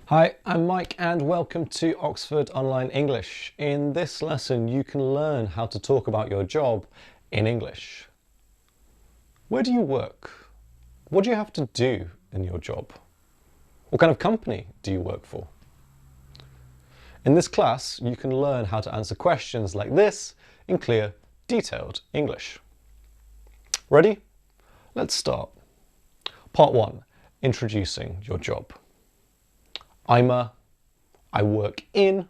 Hi, I'm Mike and welcome to Oxford Online English. In this lesson, you can learn how to talk about your job in English. Where do you work? What do you have to do in your job? What kind of company do you work for? In this class, you can learn how to answer questions like this in clear, detailed English. Ready? Let's start. Part 1, introducing your job. I work in,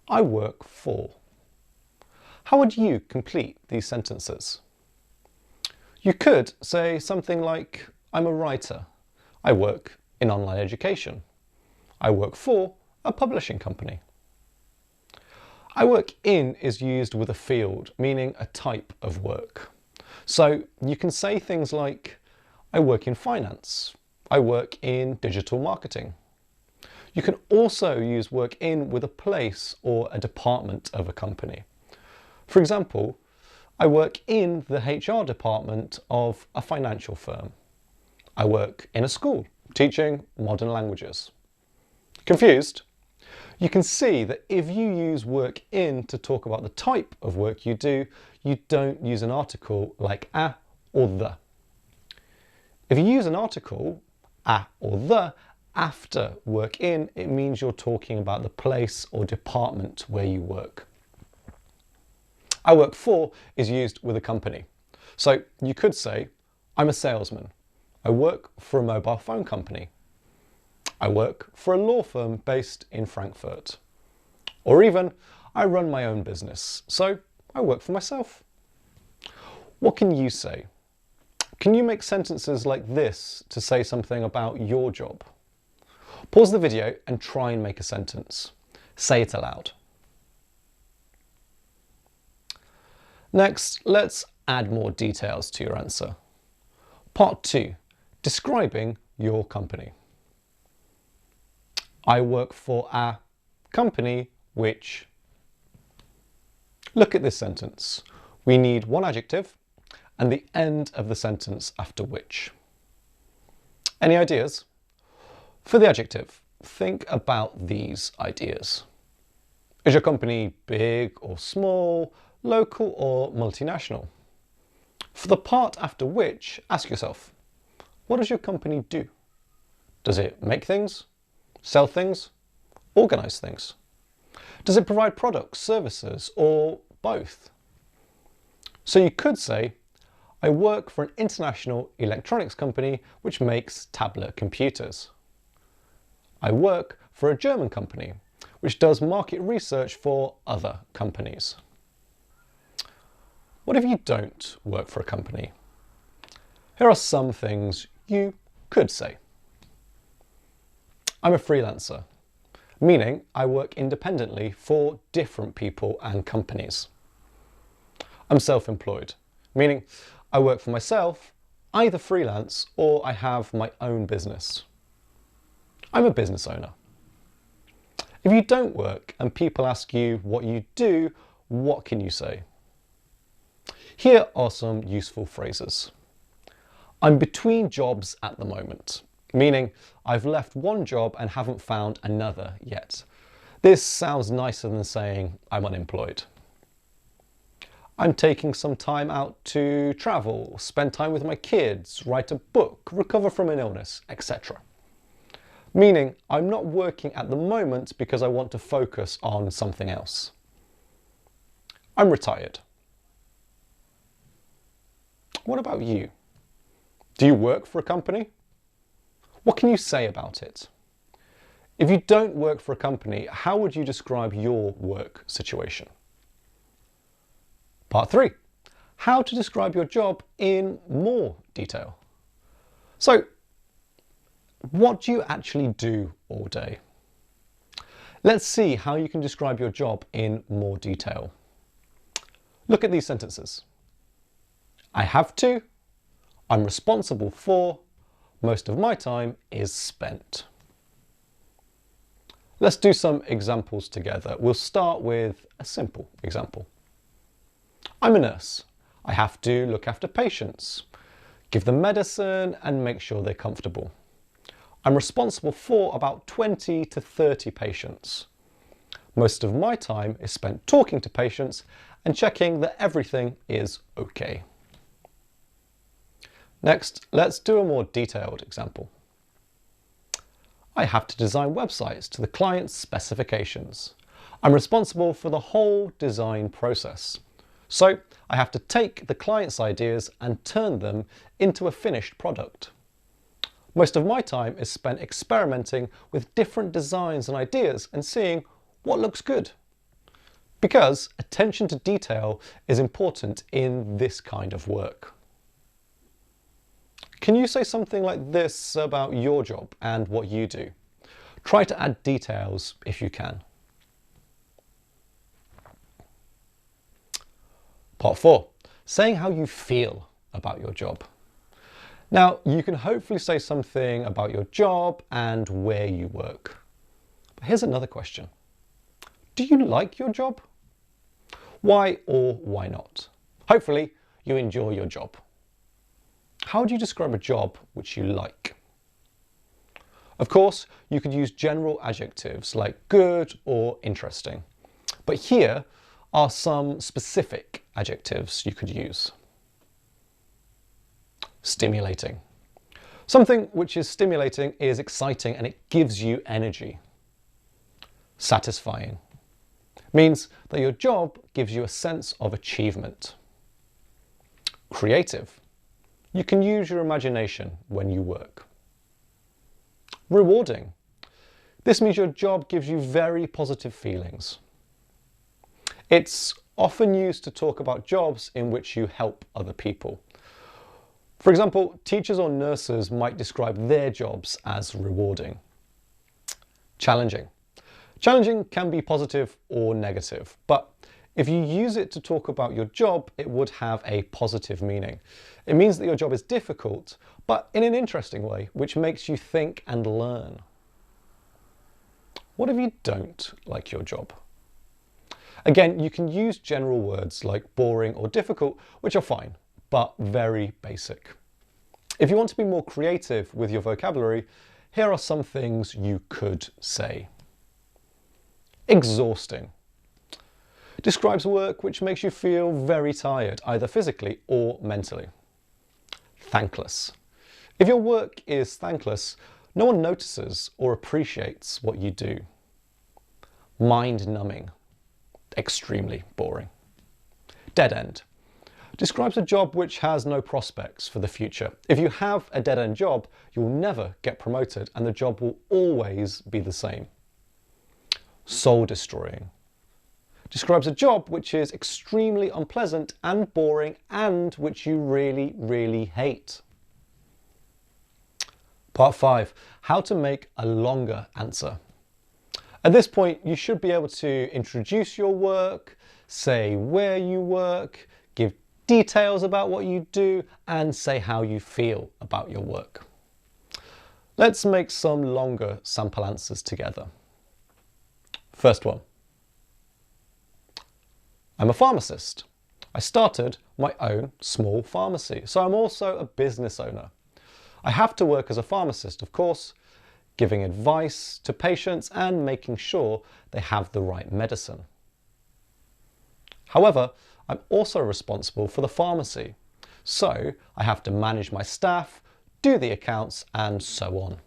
I work for. How would you complete these sentences? You could say something like, I'm a writer. I work in online education. I work for a publishing company. I work in is used with a field, meaning a type of work. So you can say things like, I work in finance. I work in digital marketing. You can also use work in with a place or a department of a company. For example, I work in the HR department of a financial firm. I work in a school teaching modern languages. Confused? You can see that if you use work in to talk about the type of work you do, you don't use an article like a or the. If you use an article, a or the, after work in, it means you're talking about the place or department where you work. I work for is used with a company. So you could say, I'm a salesman. I work for a mobile phone company. I work for a law firm based in Frankfurt. Or even, I run my own business, so I work for myself. What can you say? Can you make sentences like this to say something about your job? Pause the video and try and make a sentence. Say it aloud. Next, let's add more details to your answer. Part 2, describing your company. I work for a company which... Look at this sentence. We need one adjective and the end of the sentence after which. Any ideas? For the adjective, think about these ideas. Is your company big or small, local or multinational? For the part after which, ask yourself, what does your company do? Does it make things, sell things, organise things? Does it provide products, services, or both? So you could say, I work for an international electronics company which makes tablet computers. I work for a German company which does market research for other companies. What if you don't work for a company? Here are some things you could say. I'm a freelancer, meaning I work independently for different people and companies. I'm self-employed, meaning I work for myself, either freelance or I have my own business. I'm a business owner. If you don't work and people ask you what you do, what can you say? Here are some useful phrases. I'm between jobs at the moment, meaning I've left one job and haven't found another yet. This sounds nicer than saying I'm unemployed. I'm taking some time out to travel, spend time with my kids, write a book, recover from an illness, etc. Meaning I'm not working at the moment because I want to focus on something else. I'm retired. What about you? Do you work for a company? What can you say about it? If you don't work for a company, how would you describe your work situation? Part 3, how to describe your job in more detail. So, what do you actually do all day? Let's see how you can describe your job in more detail. Look at these sentences. I have to, I'm responsible for, most of my time is spent. Let's do some examples together. We'll start with a simple example. I'm a nurse. I have to look after patients, give them medicine and make sure they're comfortable. I'm responsible for about 20 to 30 patients. Most of my time is spent talking to patients and checking that everything is okay. Next, let's do a more detailed example. I have to design websites to the client's specifications. I'm responsible for the whole design process. So I have to take the client's ideas and turn them into a finished product. Most of my time is spent experimenting with different designs and ideas and seeing what looks good. Because attention to detail is important in this kind of work. Can you say something like this about your job and what you do? Try to add details if you can. Part 4. Saying how you feel about your job. Now, you can hopefully say something about your job and where you work. But here's another question. Do you like your job? Why or why not? Hopefully, you enjoy your job. How do you describe a job which you like? Of course, you could use general adjectives like good or interesting. But here are some specific adjectives you could use. Stimulating. Something which is stimulating is exciting and it gives you energy. Satisfying. Means that your job gives you a sense of achievement. Creative. You can use your imagination when you work. Rewarding. This means your job gives you very positive feelings. It's often used to talk about jobs in which you help other people. For example, teachers or nurses might describe their jobs as rewarding. Challenging. Challenging can be positive or negative, but if you use it to talk about your job, it would have a positive meaning. It means that your job is difficult, but in an interesting way, which makes you think and learn. What if you don't like your job? Again, you can use general words like boring or difficult, which are fine, but very basic. If you want to be more creative with your vocabulary, here are some things you could say. Exhausting. Describes work which makes you feel very tired, either physically or mentally. Thankless. If your work is thankless, no one notices or appreciates what you do. Mind-numbing. Extremely boring. Dead end. Describes a job which has no prospects for the future. If you have a dead-end job, you'll never get promoted and the job will always be the same. Soul-destroying. Describes a job which is extremely unpleasant and boring and which you really, really hate. Part 5. How to make a longer answer. At this point, you should be able to introduce your work, say where you work, give details about what you do, and say how you feel about your work. Let's make some longer sample answers together. First one. I'm a pharmacist. I started my own small pharmacy, so I'm also a business owner. I have to work as a pharmacist, of course, giving advice to patients and making sure they have the right medicine. However, I'm also responsible for the pharmacy, so I have to manage my staff, do the accounts, and so on.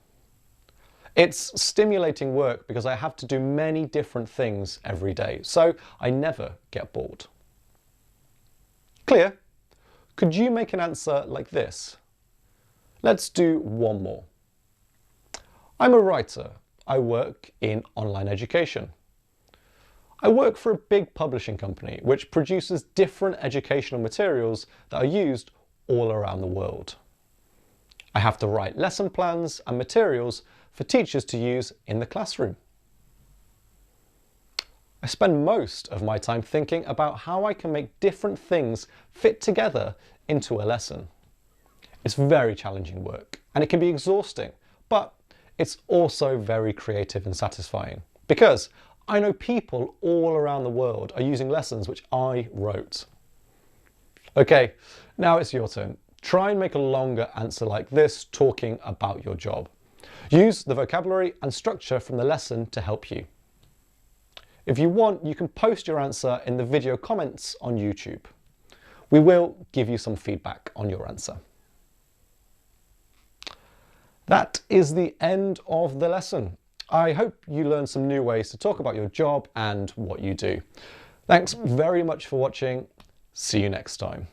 It's stimulating work because I have to do many different things every day, so I never get bored. Clear? Could you make an answer like this? Let's do one more. I'm a writer. I work in online education. I work for a big publishing company which produces different educational materials that are used all around the world. I have to write lesson plans and materials for teachers to use in the classroom. I spend most of my time thinking about how I can make different things fit together into a lesson. It's very challenging work and it can be exhausting, but it's also very creative and satisfying because I know people all around the world are using lessons which I wrote. Okay, now it's your turn. Try and make a longer answer like this talking about your job. Use the vocabulary and structure from the lesson to help you. If you want, you can post your answer in the video comments on YouTube. We will give you some feedback on your answer. That is the end of the lesson. I hope you learned some new ways to talk about your job and what you do. Thanks very much for watching. See you next time.